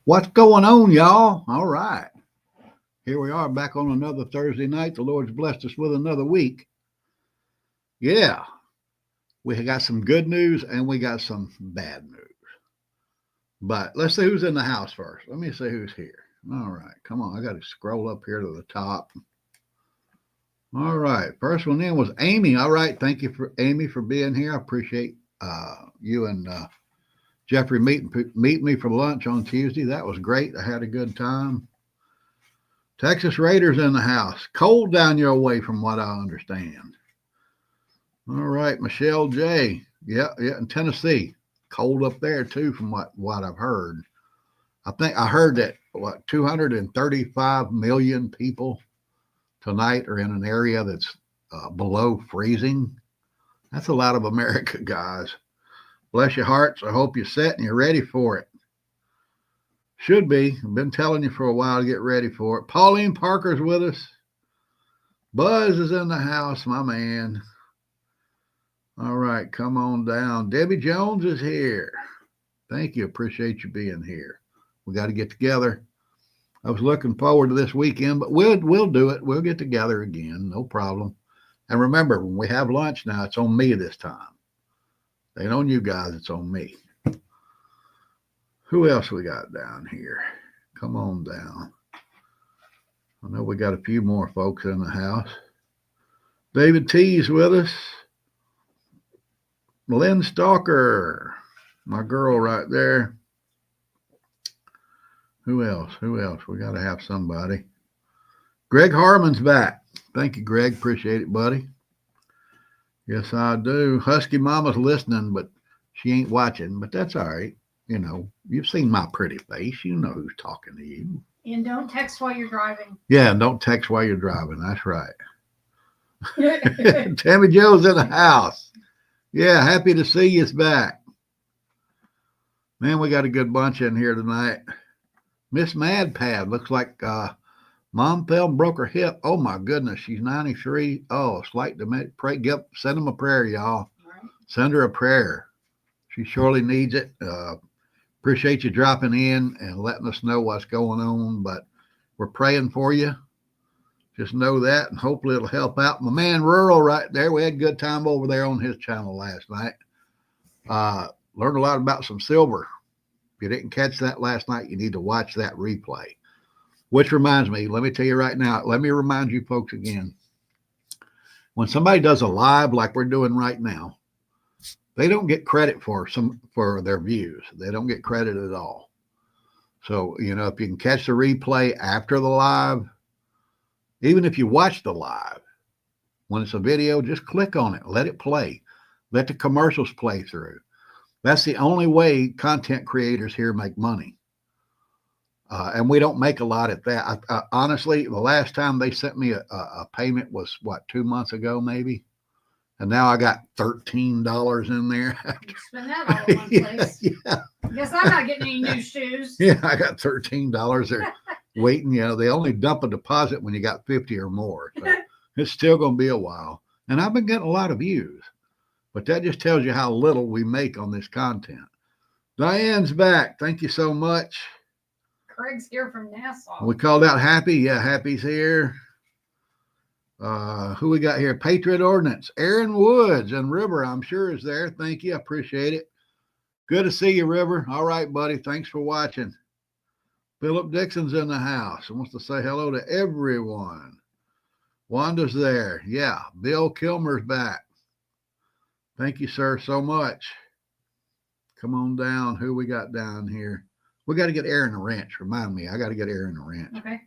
What's going on, y'all? All right. Here we are back on another Thursday night. The Lord's blessed us with another week. Yeah, we got some good news and we got some bad news. But let's see who's in the house first. Let me see who's here. All right, come on. I got to scroll up here to the top. All right, first one in was Amy. All right, thank you for Amy for being here. I appreciate you and Jeffrey meet me for lunch on Tuesday. That was great. I had a good time. Texas Raiders in the house. Cold down your way from what I understand. All right, Michelle J. Yeah, in Tennessee. Cold up there too from what I've heard. I think I heard that 235 million people tonight are in an area that's below freezing. That's a lot of America, guys. Bless your hearts. I hope you're set and you're ready for it. Should be. I've been telling you for a while to get ready for it. Pauline Parker's with us. Buzz is in the house, my man. All right, come on down. Debbie Jones is here. Thank you. Appreciate you being here. We got to get together. I was looking forward to this weekend, but we'll do it. We'll get together again. No problem. And remember, when we have lunch now, it's on me this time. It ain't on you guys, it's on me. Who else we got down here? Come on down. I know we got a few more folks in the house. David T's with us. Lynn Stalker, my girl right there. Who else? We got to have somebody. Greg Harmon's back. Thank you, Greg. Appreciate it, buddy. Yes, I do. Husky Mama's listening, but she ain't watching. But that's all right. You know, you've seen my pretty face. You know who's talking to you. And don't text while you're driving. Yeah, and don't text while you're driving. That's right. Tammy Joe's in the house. Yeah, happy to see you back. Man, we got a good bunch in here tonight. Miss Madpad looks like Mom fell and broke her hip. Oh, my goodness. She's 93. Oh, slight dementia. Pray, send them a prayer, y'all. Right. Send her a prayer. She surely needs it. Appreciate you dropping in and letting us know what's going on. But we're praying for you. Just know that, and hopefully it'll help out. My man Rural right there. We had a good time over there on his channel last night. Learned a lot about some silver. If you didn't catch that last night, you need to watch that replay. Which reminds me, let me tell you right now, let me remind you folks again. When somebody does a live like we're doing right now, they don't get credit for their views. They don't get credit at all. So, you know, if you can catch the replay after the live, even if you watch the live, when it's a video, just click on it. Let it play. Let the commercials play through. That's the only way content creators here make money. And we don't make a lot at that. Honestly, the last time they sent me a payment was, 2 months ago, maybe? And now I got $13 in there. You spend that all in one place. Yeah. Guess I'm not getting any new shoes. Yeah, I got $13 there waiting. You know, they only dump a deposit when you got 50 or more. So it's still going to be a while. And I've been getting a lot of views. But that just tells you how little we make on this content. Diane's back. Thank you so much. Craig's here from Nassau. We called out Happy. Yeah, Happy's here. Who we got here? Patriot Ordnance. Aaron Woods and River, I'm sure, is there. Thank you. I appreciate it. Good to see you, River. All right, buddy. Thanks for watching. Philip Dixon's in the house and wants to say hello to everyone. Wanda's there. Yeah. Bill Kilmer's back. Thank you, sir, so much. Come on down. Who we got down here? We got to get Aaron a wrench. Remind me, I got to get Aaron a wrench. Okay.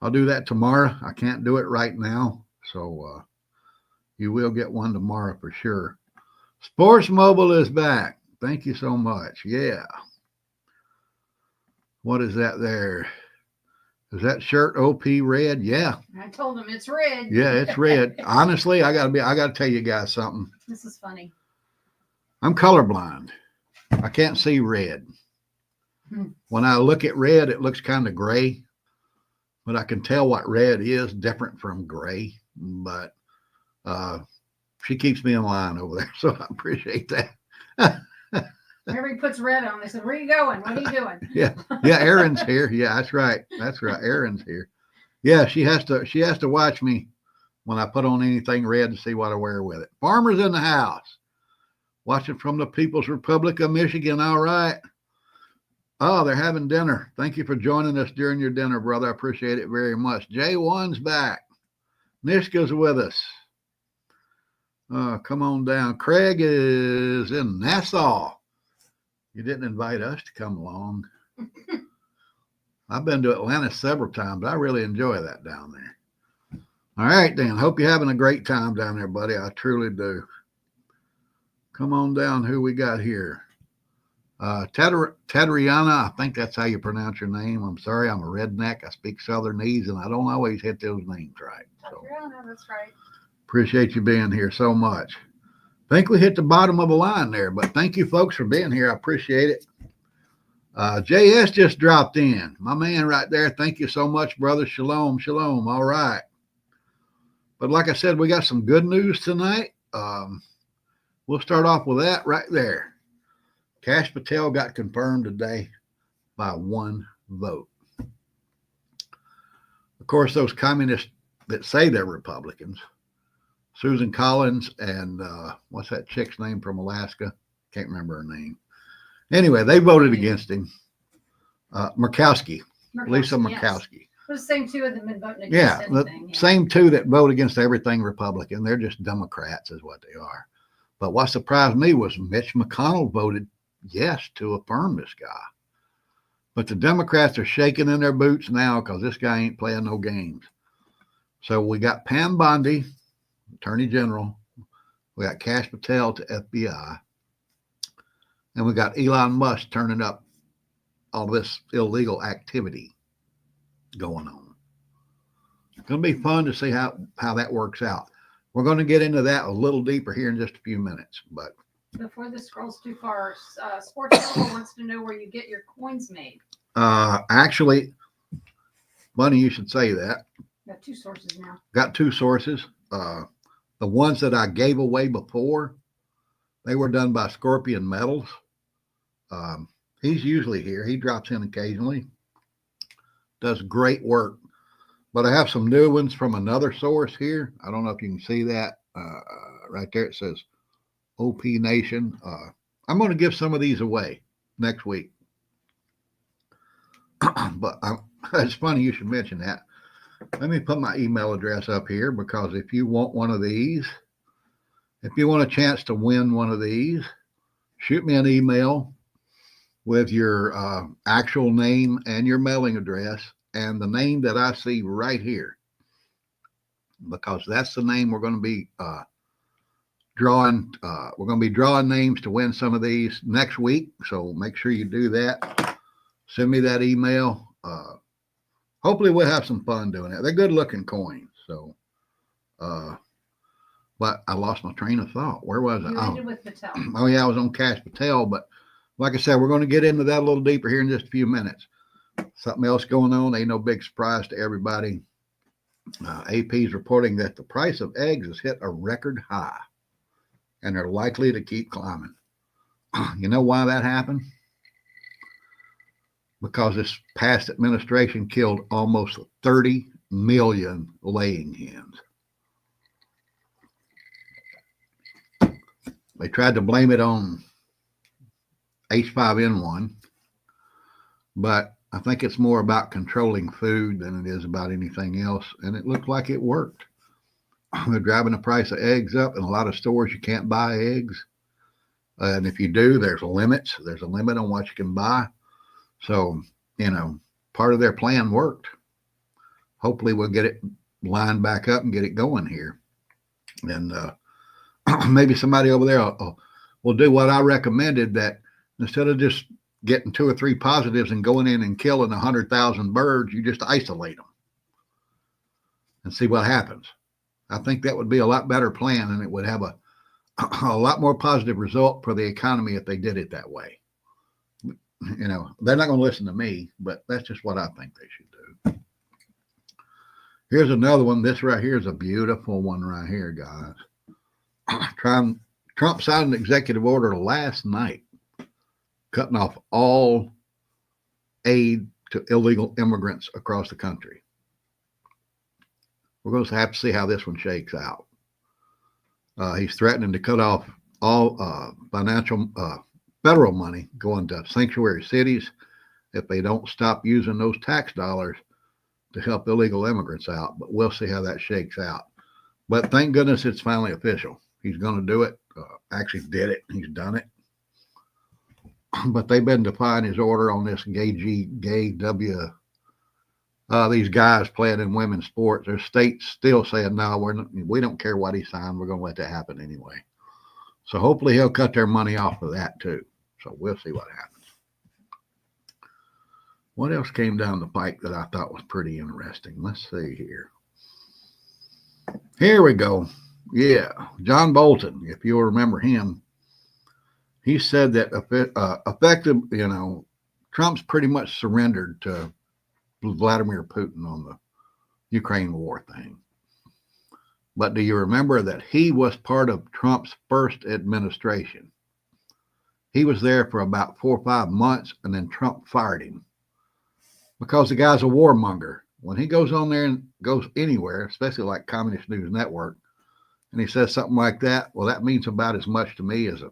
I'll do that tomorrow. I can't do it right now. So you will get one tomorrow for sure. Sports Mobile is back. Thank you so much. Yeah. What is that there? Is that shirt OP red? Yeah. I told him it's red. Yeah, it's red. Honestly, I gotta tell you guys something. This is funny. I'm colorblind. I can't see red. When I look at red, it looks kind of gray, but I can tell what red is different from gray. But she keeps me in line over there, so I appreciate that. Whenever he puts red on, they said, "Where are you going? What are you doing?" Yeah, Erin's here. Yeah, that's right. That's right. Erin's here. Yeah, she has to watch me when I put on anything red to see what I wear with it. Farmer's in the house. Watching from the People's Republic of Michigan. All right. Oh, they're having dinner. Thank you for joining us during your dinner, brother. I appreciate it very much. J1's back. Nishka's with us. Come on down. Craig is in Nassau. You didn't invite us to come along. I've been to Atlanta several times. I really enjoy that down there. All right, Dan. Hope you're having a great time down there, buddy. I truly do. Come on down. Who we got here? Tadriana, I think that's how you pronounce your name. I'm sorry, I'm a redneck. I speak Southernese, and I don't always hit those names right. So, Tadriana, that's right. Appreciate you being here so much. Think we hit the bottom of the line there, but thank you folks for being here. I appreciate it. JS just dropped in. My man right there. Thank you so much, brother. Shalom, shalom. All right. But like I said, we got some good news tonight. We'll start off with that right there. Kash Patel got confirmed today by 1 vote. Of course, those communists that say they're Republicans, Susan Collins and what's that chick's name from Alaska? Can't remember her name. Anyway, they voted against him. Murkowski, Lisa Murkowski. Yes. The same two of them been voting against anything. The same two that vote against everything Republican. They're just Democrats is what they are. But what surprised me was Mitch McConnell voted yes to affirm this guy. But the Democrats are shaking in their boots now because this guy ain't playing no games. So we got Pam Bondi, Attorney General. We got Kash Patel to FBI. And we got Elon Musk turning up all this illegal activity going on. It's going to be fun to see how that works out. We're going to get into that a little deeper here in just a few minutes. But before this scrolls too far, Sports Circle wants to know where you get your coins made. Actually, funny you should say that. Got 2 sources now. Got 2 sources. The ones that I gave away before, they were done by Scorpion Metals. He's usually here. He drops in occasionally. Does great work. But I have some new ones from another source here. I don't know if you can see that. Right there it says OP Nation. I'm going to give some of these away next week. But it's funny you should mention that. Let me put my email address up here because if you want one of these, if you want a chance to win one of these, shoot me an email with your actual name and your mailing address and the name that I see right here, because that's the name we're going to be drawing. We're going to be drawing names to win some of these next week. So make sure you do that. Send me that email. Hopefully we'll have some fun doing it. They're good looking coins. So, but I lost my train of thought. Where was I? You ended with Patel. Oh yeah, I was on Kash Patel, but like I said, we're going to get into that a little deeper here in just a few minutes. Something else going on. Ain't no big surprise to everybody. AP is reporting that the price of eggs has hit a record high and they're likely to keep climbing. You know why that happened? Because this past administration killed almost 30 million laying hens. They tried to blame it on H5N1, but I think it's more about controlling food than it is about anything else. And it looked like it worked. They're driving the price of eggs up. In a lot of stores, you can't buy eggs. And if you do, there's limits. There's a limit on what you can buy. So, part of their plan worked. Hopefully we'll get it lined back up and get it going here. And maybe somebody over there will do what I recommended, that instead of just getting 2 or 3 positives and going in and killing 100,000 birds, you just isolate them and see what happens. I think that would be a lot better plan, and it would have a lot more positive result for the economy if they did it that way. They're not going to listen to me, but that's just what I think they should do. Here's another one. This right here is a beautiful one right here, guys. Trump signed an executive order last night cutting off all aid to illegal immigrants across the country. We're going to have to see how this one shakes out. He's threatening to cut off all financial federal money going to sanctuary cities if they don't stop using those tax dollars to help illegal immigrants out. But we'll see how that shakes out. But thank goodness it's finally official. He's going to do it. Actually did it. He's done it. But they've been defying his order on this these guys playing in women's sports. Their states still saying, no, we don't care what he signed. We're going to let that happen anyway. So hopefully he'll cut their money off of that too. So we'll see what happens. What else came down the pike that I thought was pretty interesting? Let's see here. Here we go. Yeah, John Bolton, if you'll remember him, he said that effective, Trump's pretty much surrendered to Vladimir Putin on the Ukraine war thing. But do you remember that he was part of Trump's first administration? He was there for about 4 or 5 months, and then Trump fired him because the guy's a warmonger. When he goes on there and goes anywhere, especially like Communist News Network, and he says something like that, well, that means about as much to me as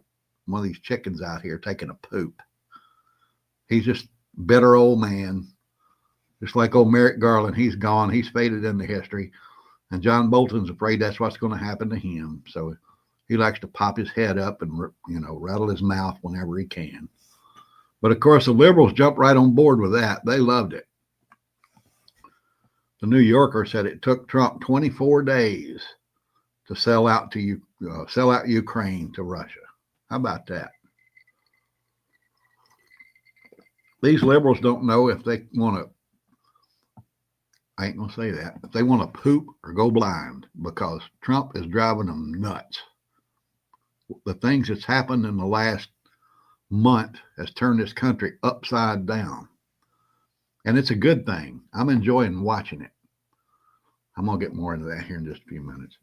one of these chickens out here taking a poop. He's just a bitter old man. Just like old Merrick Garland, he's gone. He's faded into history. And John Bolton's afraid that's what's going to happen to him. So he likes to pop his head up and, rattle his mouth whenever he can. But, of course, the liberals jumped right on board with that. They loved it. The New Yorker said it took Trump 24 days to sell out Ukraine to Russia. How about that? These liberals don't know if they want to, I ain't going to say that, if they want to poop or go blind, because Trump is driving them nuts. The things that's happened in the last month has turned this country upside down. And it's a good thing. I'm enjoying watching it. I'm going to get more into that here in just a few minutes.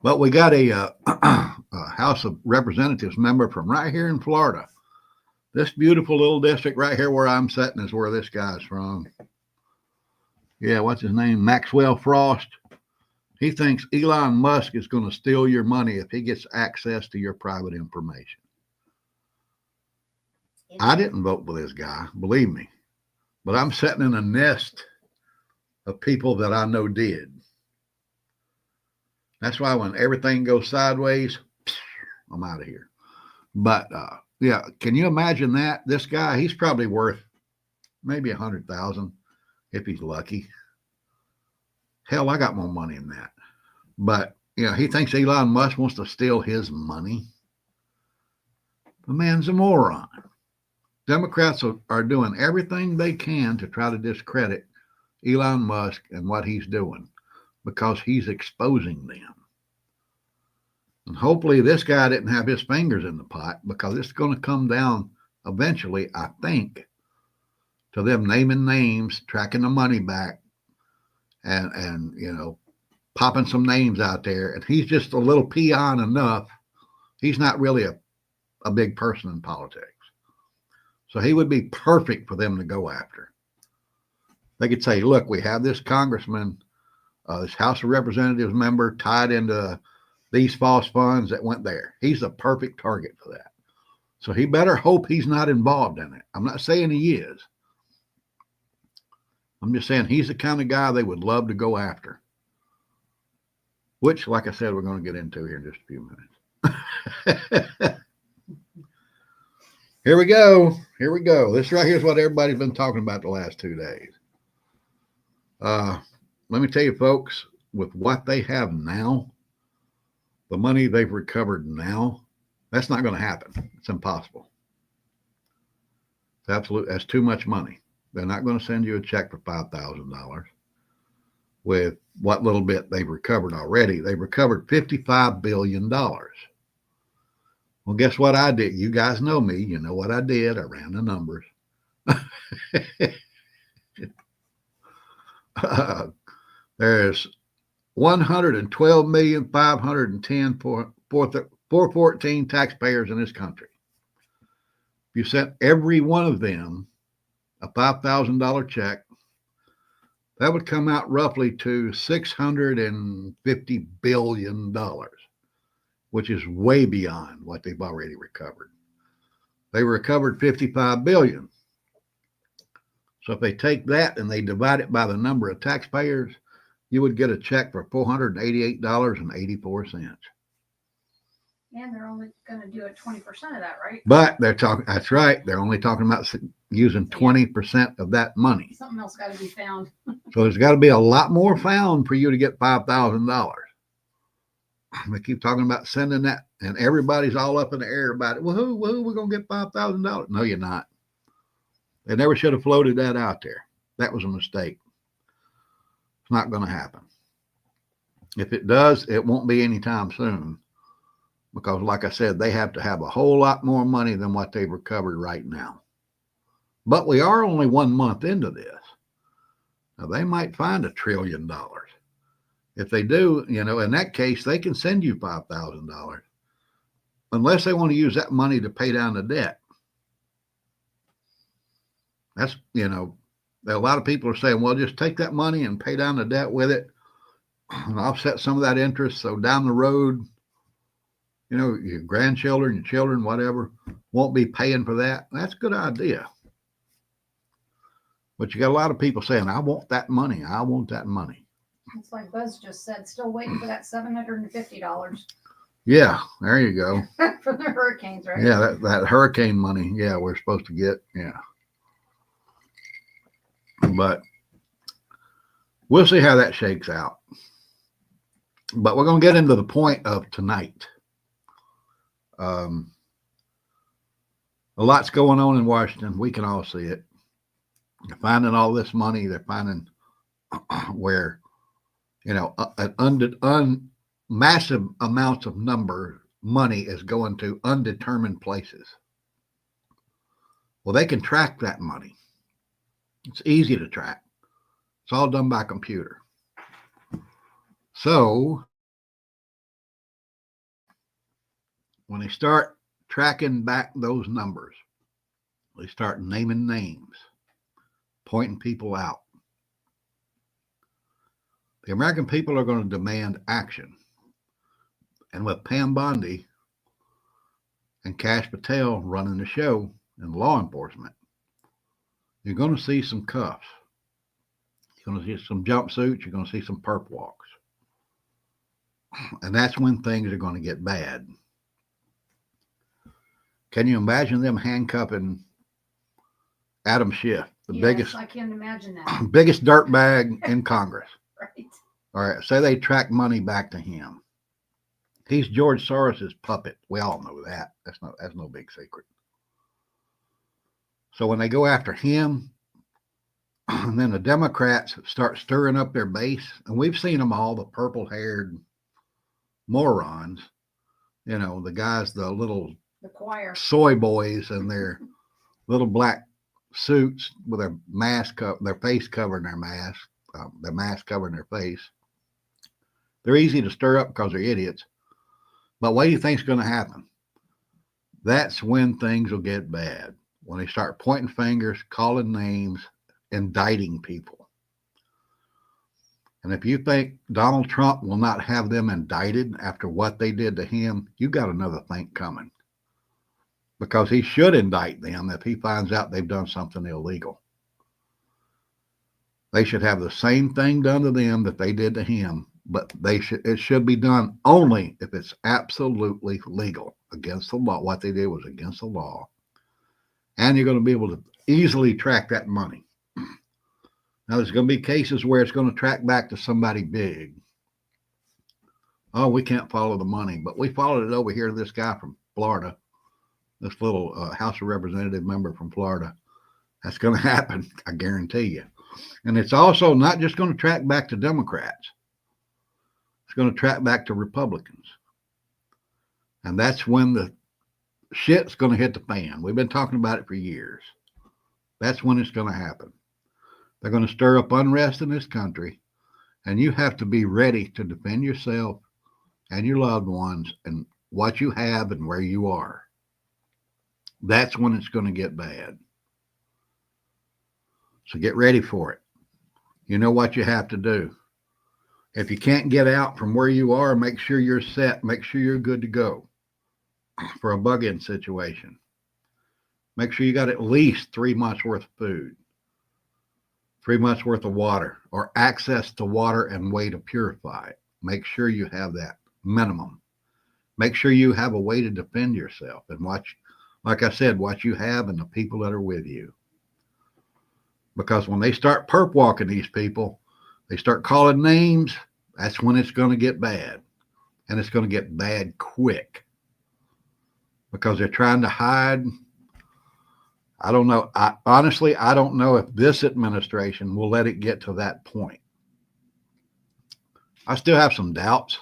But we got a House of Representatives member from right here in Florida. This beautiful little district right here where I'm sitting is where this guy's from. Yeah, what's his name? Maxwell Frost. He thinks Elon Musk is going to steal your money if he gets access to your private information. I didn't vote for this guy, believe me. But I'm sitting in a nest of people that I know did. That's why when everything goes sideways, I'm out of here. But yeah, can you imagine that? This guy, he's probably worth maybe 100,000 if he's lucky. Hell, I got more money than that. But he thinks Elon Musk wants to steal his money. The man's a moron. Democrats are doing everything they can to try to discredit Elon Musk and what he's doing because he's exposing them. And hopefully this guy didn't have his fingers in the pot, because it's going to come down eventually, I think, to them naming names, tracking the money back, and popping some names out there. And he's just a little peon enough. He's not really a big person in politics. So he would be perfect for them to go after. They could say, look, we have this congressman, this House of Representatives member tied into these false funds that went there. He's the perfect target for that. So he better hope he's not involved in it. I'm not saying he is. I'm just saying he's the kind of guy they would love to go after. Which, like I said, we're going to get into here in just a few minutes. Here we go. This right here is what everybody's been talking about the last 2 days. Let me tell you, folks, with what they have now, the money they've recovered now, that's not going to happen. It's impossible. It's absolute. That's too much money. They're not going to send you a check for $5,000 with what little bit they've recovered already. They've recovered $55 billion. Well, guess what I did? You guys know me. You know what I did. I ran the numbers. There's 112,510,434 414 taxpayers in this country. If you sent every one of them a $5,000 check, that would come out roughly to $650 billion, which is way beyond what they've already recovered. They recovered $55 billion. So if they take that and they divide it by the number of taxpayers, you would get a check for $488.84. And they're only going to do it 20% of that, right? But they're talking, that's right. They're only talking about using 20% of that money. Something else got to be found. So there's got to be a lot more found for you to get $5,000. They keep talking about sending that, and everybody's all up in the air about it. Woohoo, woohoo, we're going to get $5,000. No, you're not. They never should have floated that out there. That was a mistake. It's not going to happen. If it does, it won't be anytime soon. Because, like I said, they have to have a whole lot more money than what they've recovered right now. But we are only 1 month into this. Now, they might find $1 trillion. If they do, in that case, they can send you $5,000. Unless they want to use that money to pay down the debt. That's, a lot of people are saying, well, just take that money and pay down the debt with it and offset some of that interest. So down the road, your grandchildren, your children, whatever, won't be paying for that. That's a good idea. But you got a lot of people saying, I want that money. I want that money. It's like Buzz just said, still waiting for that $750. Yeah, there you go. From the hurricanes, right? Yeah, that hurricane money. Yeah, we're supposed to get. Yeah. But we'll see how that shakes out. But we're going to get into the point of tonight. A lot's going on in Washington. We can all see it. They're finding all this money. They're finding where, massive amounts of money is going to undetermined places. Well, they can track that money. It's easy to track. It's all done by computer. So when they start tracking back those numbers, they start naming names, pointing people out. The American people are going to demand action. And with Pam Bondi and Kash Patel running the show in law enforcement, you're going to see some cuffs. You're going to see some jumpsuits. You're going to see some perp walks. And that's when things are going to get bad. Can you imagine them handcuffing Adam Schiff, Yes, I can imagine that. biggest dirtbag in Congress? Right. All right, say they track money back to him. He's George Soros's puppet. We all know that. That's no big secret. So when they go after him, and then the Democrats start stirring up their base, and we've seen them all, the purple-haired morons, the guys, the choir soy boys and their little black suits with their mask, their face covering their mask covering their face. They're easy to stir up because they're idiots. But what do you think's going to happen? That's when things will get bad. When they start pointing fingers, calling names, indicting people. And if you think Donald Trump will not have them indicted after what they did to him, you got another thing coming. Because he should indict them if he finds out they've done something illegal. They should have the same thing done to them that they did to him, but it should be done only if it's absolutely legal, against the law. What they did was against the law. And you're going to be able to easily track that money. Now, there's going to be cases where it's going to track back to somebody big. Oh, we can't follow the money, but we followed it over here to this guy from Florida. This little House of Representative member from Florida. That's going to happen, I guarantee you. And it's also not just going to track back to Democrats. It's going to track back to Republicans. And that's when the shit's going to hit the fan. We've been talking about it for years. That's when it's going to happen. They're going to stir up unrest in this country, and you have to be ready to defend yourself and your loved ones and what you have and where you are. That's when it's going to get bad. So get ready for it. You know what you have to do. If you can't get out from where you are, make sure you're set. Make sure you're good to go for a bug-in situation. Make sure you got at least 3 months worth of food, 3 months worth of water, or access to water and way to purify it. Make sure you have that minimum. Make sure you have a way to defend yourself and watch, like I said, what you have and the people that are with you. Because when they start perp walking these people, they start calling names, that's when it's going to get bad. And it's going to get bad quick. Because they're trying to hide. I don't know. Honestly, I don't know if this administration will let it get to that point. I still have some doubts.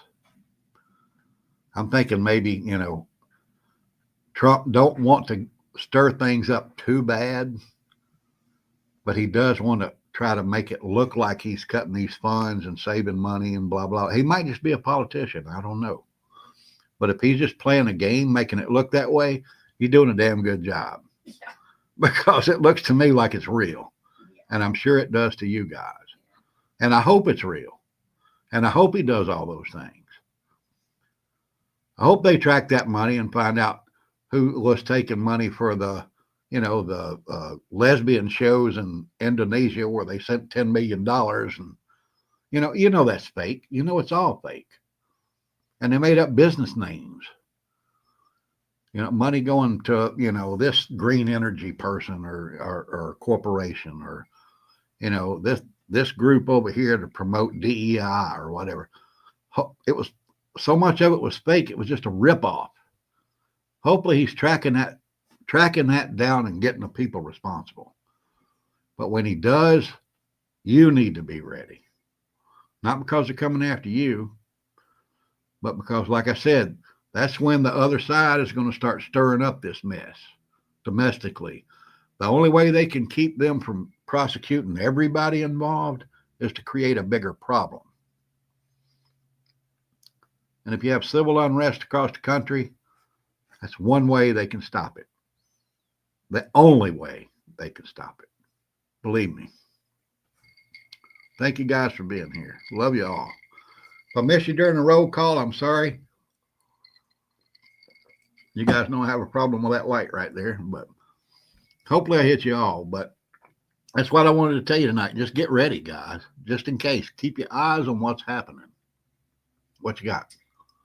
I'm thinking maybe, Trump don't want to stir things up too bad, but he does want to try to make it look like he's cutting these funds and saving money and blah, blah. He might just be a politician. I don't know. But if he's just playing a game, making it look that way, he's doing a damn good job. Yeah. Because it looks to me like it's real. And I'm sure it does to you guys. And I hope it's real. And I hope he does all those things. I hope they track that money and find out who was taking money for the lesbian shows in Indonesia where they sent $10 million. And, that's fake. It's all fake. And they made up business names. Money going to, this green energy person or corporation or, this group over here to promote DEI or whatever. It was so much of it was fake. It was just a ripoff. Hopefully he's tracking that down and getting the people responsible. But when he does, you need to be ready. Not because they're coming after you, but because, like I said, that's when the other side is going to start stirring up this mess domestically. The only way they can keep them from prosecuting everybody involved is to create a bigger problem. And if you have civil unrest across the country, that's one way they can stop it. The only way they can stop it. Believe me. Thank you guys for being here. Love you all. If I miss you during the roll call, I'm sorry. You guys know I have a problem with that light right there, but hopefully I hit you all. But that's what I wanted to tell you tonight. Just get ready, guys, just in case. Keep your eyes on what's happening. What you got?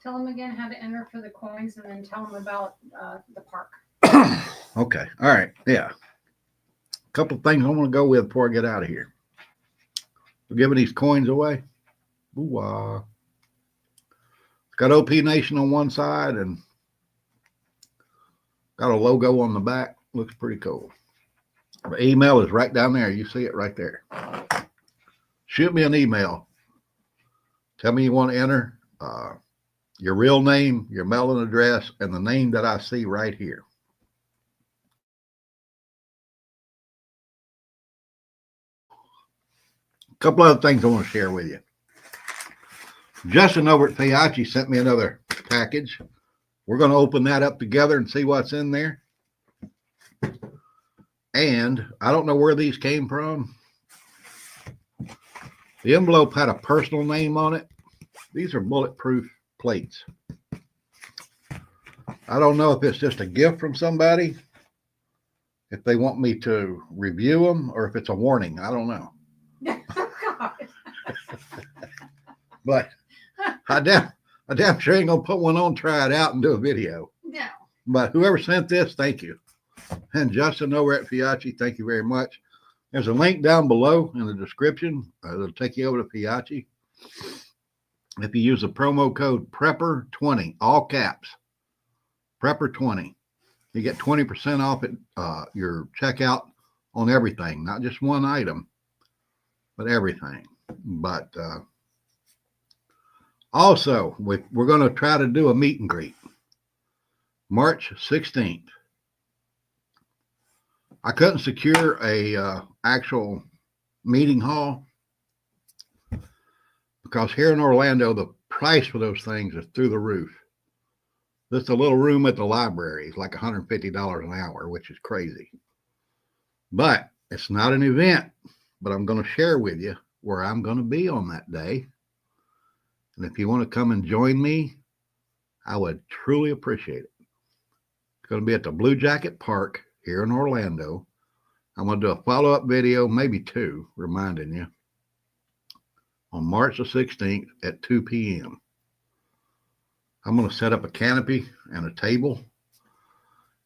Tell them again how to enter for the coins and then tell them about the park. Okay. All right. Yeah. A couple of things I want to go with before I get out of here. We're giving these coins away. Ooh-wah. It's got OP Nation on one side and got a logo on the back. Looks pretty cool. The email is right down there. You see it right there. Shoot me an email. Tell me you want to enter your real name, your mailing address, and the name that I see right here. A couple other things I want to share with you. Justin over at Piachi sent me another package. We're going to open that up together and see what's in there. And I don't know where these came from. The envelope had a personal name on it. These are bulletproof plates. I don't know if it's just a gift from somebody, if they want me to review them, or if it's a warning. I don't know. But I damn sure ain't gonna put one on, try it out, and do a video. No. But whoever sent this, thank you. And Justin over at Piachi, thank you very much. There's a link down below in the description. It'll take you over to Piachi. If you use the promo code PREPPER20, all caps, PREPPER20, you get 20% off at your checkout on everything, not just one item, but everything. But also, we're going to try to do a meet and greet March 16th. I couldn't secure a actual meeting hall because here in Orlando, the price for those things is through the roof. Just a little room at the library is like $150 an hour, which is crazy. But it's not an event, but I'm going to share with you where I'm going to be on that day. And if you want to come and join me, I would truly appreciate it. It's going to be at the Blue Jacket Park here in Orlando. I'm going to do a follow-up video, maybe two, reminding you, on March the 16th at 2 p.m. I'm going to set up a canopy and a table,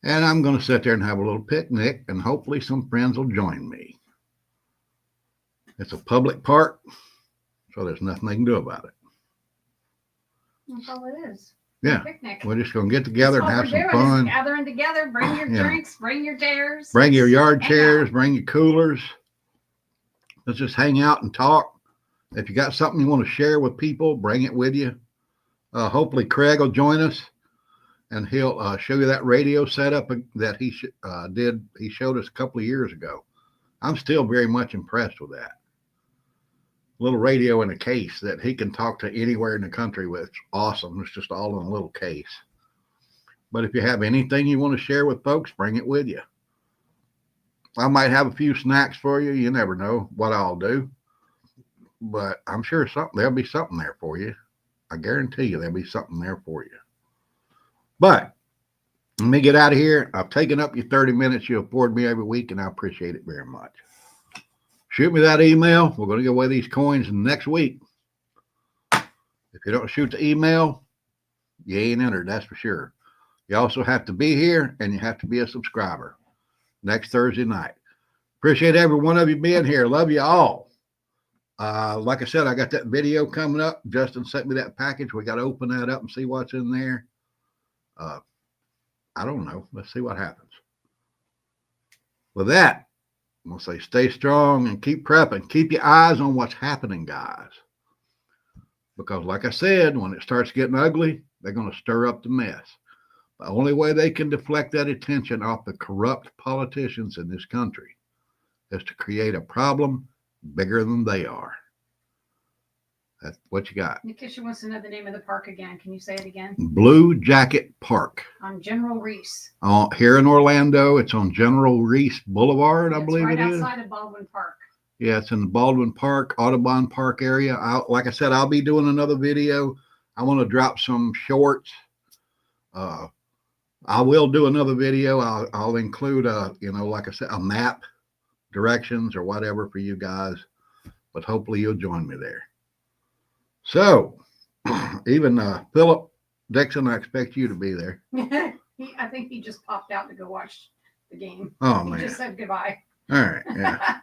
and I'm going to sit there and have a little picnic, and hopefully some friends will join me. It's a public park, so there's nothing they can do about it. That's all it is. Yeah, Picnic. we're just going to get together and have some fun. Gathering together, bring your drinks, bring your chairs. Bring your yard chairs, bring your coolers. Let's just hang out and talk. If you got something you want to share with people, bring it with you. Hopefully Craig will join us, and he'll show you that radio setup that he did. He showed us a couple of years ago. I'm still very much impressed with that. Little radio in a case that he can talk to anywhere in the country with. It's awesome. It's just all in a little case. But if you have anything you want to share with folks, bring it with you. I might have a few snacks for you. You never know what I'll do. But I'm sure there'll be something there for you. I guarantee you there'll be something there for you. But let me get out of here. I've taken up your 30 minutes you afford me every week, and I appreciate it very much. Shoot me that email. We're going to give away these coins next week. If you don't shoot the email, you ain't entered, that's for sure. You also have to be here, and you have to be a subscriber next Thursday night. Appreciate every one of you being here. Love you all. Like I said, I got that video coming up. Justin sent me that package. We got to open that up and see what's in there. I don't know. Let's see what happens. With that, I'm going to say stay strong and keep prepping. Keep your eyes on what's happening, guys. Because like I said, when it starts getting ugly, they're going to stir up the mess. The only way they can deflect that attention off the corrupt politicians in this country is to create a problem bigger than they are. That's what you got. Nikisha wants to know the name of the park again. Can you say it again? Blue Jacket Park. On General Reese. Here in Orlando. It's on General Reese Boulevard, I believe it is. Right outside of Baldwin Park. Yeah, it's in the Baldwin Park, Audubon Park area. Like I said, I'll be doing another video. I want to drop some shorts. I will do another video. I'll include like I said, a map, directions or whatever for you guys. But hopefully you'll join me there. So, even Philip Dixon, I expect you to be there. I think he just popped out to go watch the game. Oh, he man. just said goodbye. All right, yeah.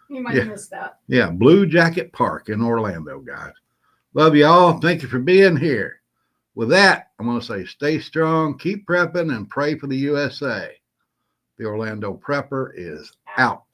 You might have missed that. Yeah, Blue Jacket Park in Orlando, guys. Love you all. Thank you for being here. With that, I'm going to say stay strong, keep prepping, and pray for the USA. The Orlando Prepper is out.